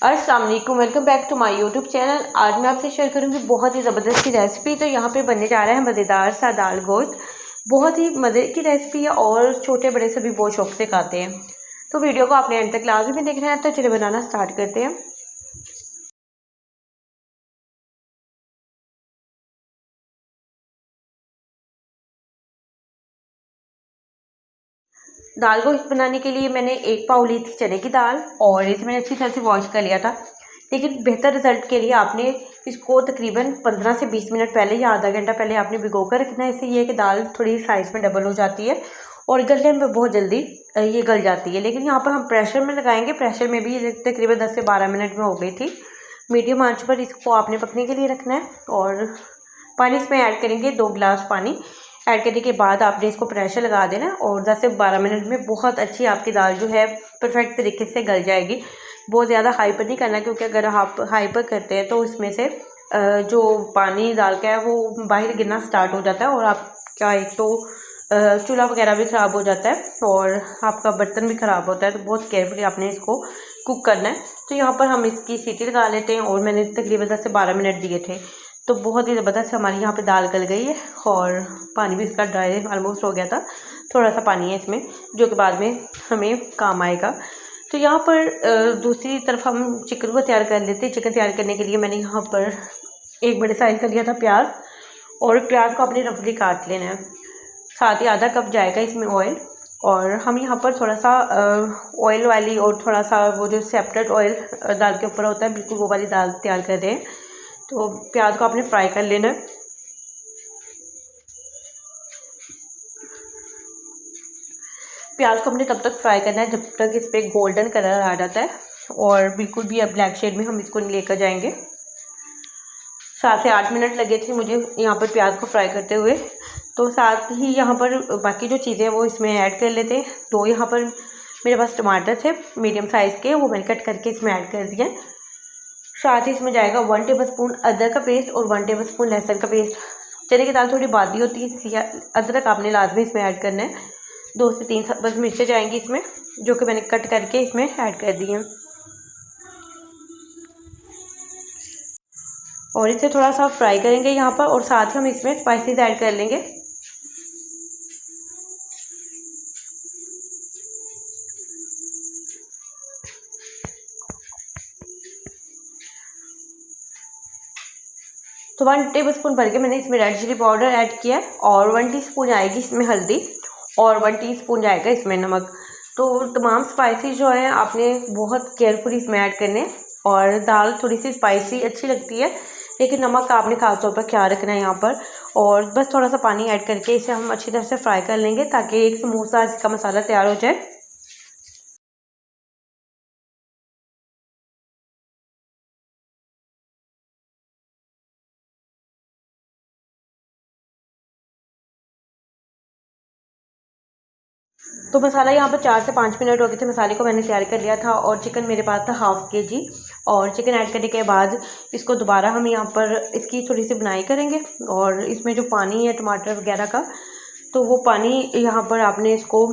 अस्सलाम वालेकुम, welcome back to my YouTube channel. आज मैं आपसे शेयर करूंगी बहुत ही ज़बरदस्त की रेसिपी। तो यहाँ पे बनने जा रहा है मज़ेदार सा दाल गोश्त। बहुत ही मज़े की रेसिपी है और छोटे बड़े सभी बहुत शौक से खाते हैं। तो वीडियो को आपने एंड तक लाजमी में देखना है। तो चलिए बनाना स्टार्ट करते हैं। दाल गोश्त बनाने के लिए मैंने 1 पाव ली थी चने की दाल और इसे मैंने अच्छी तरह से वॉश कर लिया था। लेकिन बेहतर रिजल्ट के लिए आपने इसको तकरीबन 15 से 20 मिनट पहले या आधा घंटा पहले आपने भिगो कर रखना है। इससे ये है कि दाल थोड़ी साइज़ में डबल हो जाती है और गलने में बहुत जल्दी ये गल जाती है। लेकिन यहाँ पर हम प्रेशर में लगाएंगे। प्रेशर में भी तकरीबन 10 से 12 मिनट में हो गई थी। मीडियम आंच पर इसको आपने पकने के लिए रखना है और पानी इसमें ऐड करेंगे 2 गिलास पानी। ऐड करने के बाद आपने इसको प्रेशर लगा देना और 10 से 12 मिनट में बहुत अच्छी आपकी दाल जो है परफेक्ट तरीके से गल जाएगी। बहुत ज़्यादा हाई पर नहीं करना, क्योंकि अगर आप हाई पर करते हैं तो इसमें से जो पानी दाल का है वो बाहर गिरना स्टार्ट हो जाता है और आपका एक तो चूल्हा वगैरह भी ख़राब हो जाता है और आपका बर्तन भी ख़राब होता है। तो बहुत केयरफुली आपने इसको कुक करना है। तो यहाँ पर हम इसकी सीटी लगा लेते हैं और मैंने तकरीबन 10 से 12 मिनट दिए थे। तो बहुत ही ज़बरदस्त हमारी यहाँ पे दाल गल गई है और पानी भी इसका ड्राई ऑलमोस्ट हो गया था। थोड़ा सा पानी है इसमें जो कि बाद में हमें काम आएगा। तो यहाँ पर दूसरी तरफ हम चिकन को तैयार कर लेते हैं। चिकन तैयार करने के लिए मैंने यहाँ पर एक बड़े साइज़ का लिया था प्याज और प्याज को अपनी रफली काट लेना है। साथ ही आधा कप जाएगा इसमें ऑयल और हम यहाँ पर थोड़ा सा ऑयल वाली और थोड़ा सा वो जो सेपरेट ऑयल दाल के ऊपर होता है बिल्कुल वो वाली दाल तैयार कर रहे हैं। तो प्याज को आपने फ्राई कर लेना है। प्याज को हमने तब तक फ्राई करना है जब तक इस पर गोल्डन कलर आ जाता है और बिल्कुल भी अब ब्लैक शेड में हम इसको लेकर जाएंगे। 7 से 8 मिनट लगे थे मुझे यहाँ पर प्याज को फ्राई करते हुए। तो साथ ही यहाँ पर बाकी जो चीज़ें हैं वो इसमें ऐड कर लेते हैं। तो यहाँ पर मेरे पास टमाटर थे मीडियम साइज़ के, वो मैंने कट करके इसमें ऐड कर दिए। साथ ही इसमें जाएगा 1 टेबलस्पून अदरक का पेस्ट और 1 टेबलस्पून लहसुन का पेस्ट। चने की दाल थोड़ी बादी होती है, अदरक आपने लाजमी इसमें ऐड करना है। 2 से 3 बस मिर्चें जाएंगी इसमें जो कि मैंने कट करके इसमें ऐड कर दी हैं और इसे थोड़ा सा फ्राई करेंगे यहाँ पर। और साथ ही हम इसमें स्पाइसेस ऐड कर लेंगे। तो 1 टेबलस्पून भर के मैंने इसमें रेड चिली पाउडर ऐड किया है और 1 टीस्पून आएगी इसमें हल्दी और 1 टीस्पून जाएगा इसमें नमक। तो तमाम स्पाइसेस जो है आपने बहुत केयरफुली इसमें ऐड करने हैं। और दाल थोड़ी सी स्पाइसी अच्छी लगती है लेकिन नमक का आपने खास तौर पर ख्याल रखना है यहाँ पर। और बस थोड़ा सा पानी ऐड करके इसे हम अच्छी तरह से फ्राई कर लेंगे ताकि एक स्मूथ सा इसका मसाला तैयार हो जाए। तो मसाला यहाँ पर 4 से 5 मिनट हो गए थे। मसाले को मैंने तैयार कर लिया था और चिकन मेरे पास था ½ kg। और चिकन ऐड करने के बाद इसको दोबारा हम यहाँ पर इसकी थोड़ी सी बुनाई करेंगे और इसमें जो पानी है टमाटर वगैरह का, तो वो पानी यहाँ पर आपने इसको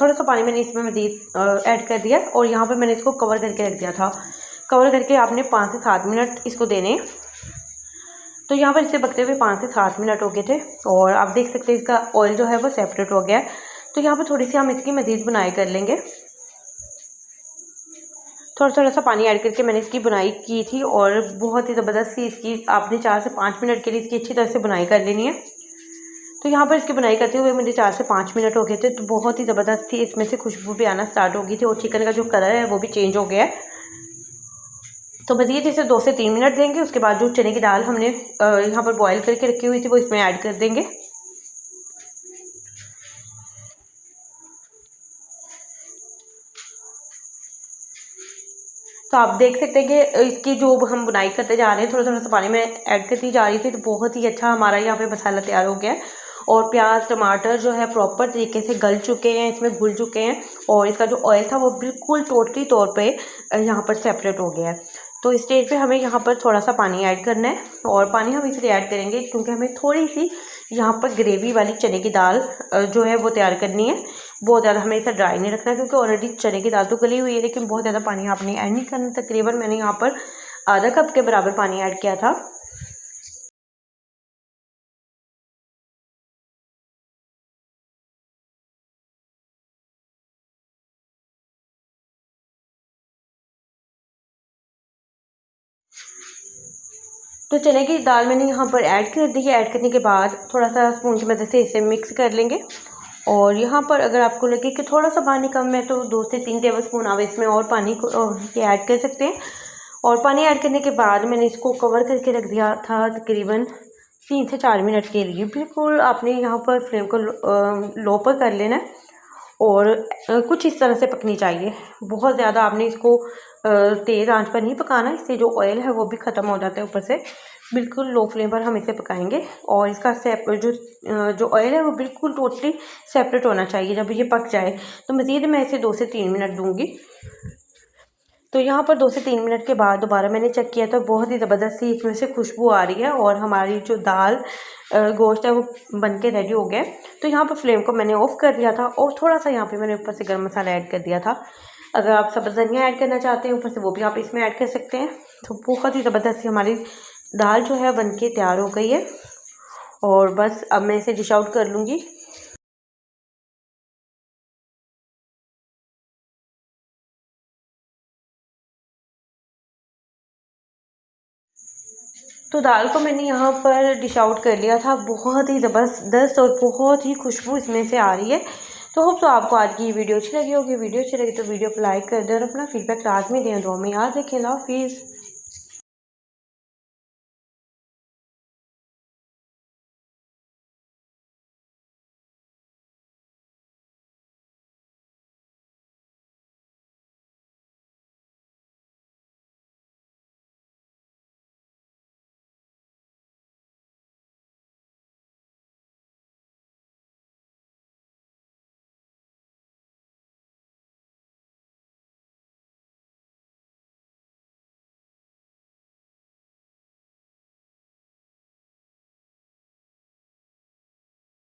थोड़ा सा पानी मैंने इसमें मज़ीद ऐड कर दिया और यहाँ पर मैंने इसको कवर करके रख दिया था। कवर करके आपने 5 से 7 मिनट इसको देने। तो यहाँ पर इसे पकते हुए 5 से 7 मिनट हो गए थे और आप देख सकते हैं इसका ऑयल जो है वो सेपरेट हो गया है। तो यहाँ पर थोड़ी सी हम इसकी मज़ीद बुनाई कर लेंगे। थोड़ा सा पानी ऐड करके मैंने इसकी बुनाई की थी और बहुत ही ज़बरदस्त सी इसकी आपने 4 से 5 मिनट के लिए इसकी अच्छी तरह से बुनाई कर लेनी है। तो यहाँ पर इसकी बुनाई करते हुए मुझे 4 से 5 मिनट हो गए थे। तो बहुत ही ज़बरदस्त थी, इसमें से खुशबू भी आना स्टार्ट हो गई थी और चिकन का जो कलर है वो भी चेंज हो गया है। तो मज़ीद इसे 2 से 3 मिनट देंगे। उसके बाद जो चने की दाल हमने यहाँ पर बॉयल करके रखी हुई थी वो इसमें ऐड कर देंगे। तो आप देख सकते हैं कि इसकी जो हम बुनाई करते जा रहे हैं थोड़ा सा पानी में ऐड करती जा रही थी। तो बहुत ही अच्छा हमारा यहाँ पे मसाला तैयार हो गया है और प्याज टमाटर जो है प्रॉपर तरीके से गल चुके हैं, इसमें घुल चुके हैं और इसका जो ऑयल था वो बिल्कुल टोटली तौर पे यहाँ पर सेपरेट हो गया है। तो इस स्टेज पे हमें यहाँ पर थोड़ा सा पानी ऐड करना है और पानी हम इसलिए ऐड करेंगे क्योंकि हमें थोड़ी सी यहाँ पर ग्रेवी वाली चने की दाल जो है वो तैयार करनी है। बहुत ज़्यादा हमें इसे ड्राई नहीं रखना क्योंकि ऑलरेडी चने की दाल तो गली हुई है, लेकिन बहुत ज़्यादा पानी आपने ऐड नहीं करना। तकरीबन मैंने यहाँ पर आधा कप के बराबर पानी ऐड किया था। तो चने की दाल मैंने यहाँ पर ऐड कर दी है। ऐड करने के बाद थोड़ा सा स्पून की मदद से इसे मिक्स कर लेंगे। और यहाँ पर अगर आपको लगे कि थोड़ा सा पानी कम है तो 2 से 3 टेबलस्पून आप इसमें और पानी को ये ऐड कर सकते हैं। और पानी ऐड करने के बाद मैंने इसको कवर करके रख दिया था तकरीबन 3 से 4 मिनट के लिए। बिल्कुल आपने यहाँ पर फ्लेम को लो पर कर लेना है और कुछ इस तरह से पकनी चाहिए। बहुत ज़्यादा आपने इसको तेज़ आंच पर नहीं पकाना, इससे जो ऑयल है वो भी ख़त्म हो जाता है ऊपर से। बिल्कुल लो फ्लेम पर हम इसे पकाएंगे और इसका जो ऑयल है वो बिल्कुल टोटली सेपरेट होना चाहिए जब ये पक जाए। तो मज़ीद मैं इसे 2 से 3 मिनट दूँगी। तो यहाँ पर 2 से 3 मिनट के बाद दोबारा मैंने चेक किया तो बहुत ही ज़बरदस्त सी इसमें से खुशबू आ रही है और हमारी जो दाल गोश्त है वो बन के रेडी हो गया। तो यहाँ पर फ्लेम को मैंने ऑफ़ कर दिया था और थोड़ा सा यहाँ पे मैंने ऊपर से गर्म मसाला ऐड कर दिया था। अगर आप सब्ज़ धनिया ऐड करना चाहते हैं ऊपर से वो भी आप इसमें ऐड कर सकते हैं। तो बहुत ही ज़बरदस्त सी हमारी दाल जो है बन के तैयार हो गई है और बस अब मैं इसे डिश आउट कर लूँगी। तो दाल को मैंने यहाँ पर डिश आउट कर लिया था। बहुत ही ज़बरदस्त और बहुत ही खुशबू इसमें से आ रही है। तो होप तो आपको आज की वीडियो अच्छी लगी होगी। वीडियो अच्छी लगी तो वीडियो को लाइक कर दें और अपना फीडबैक लाजमी दें। दुआ में याद रखें। अल्लाह हाफिज़।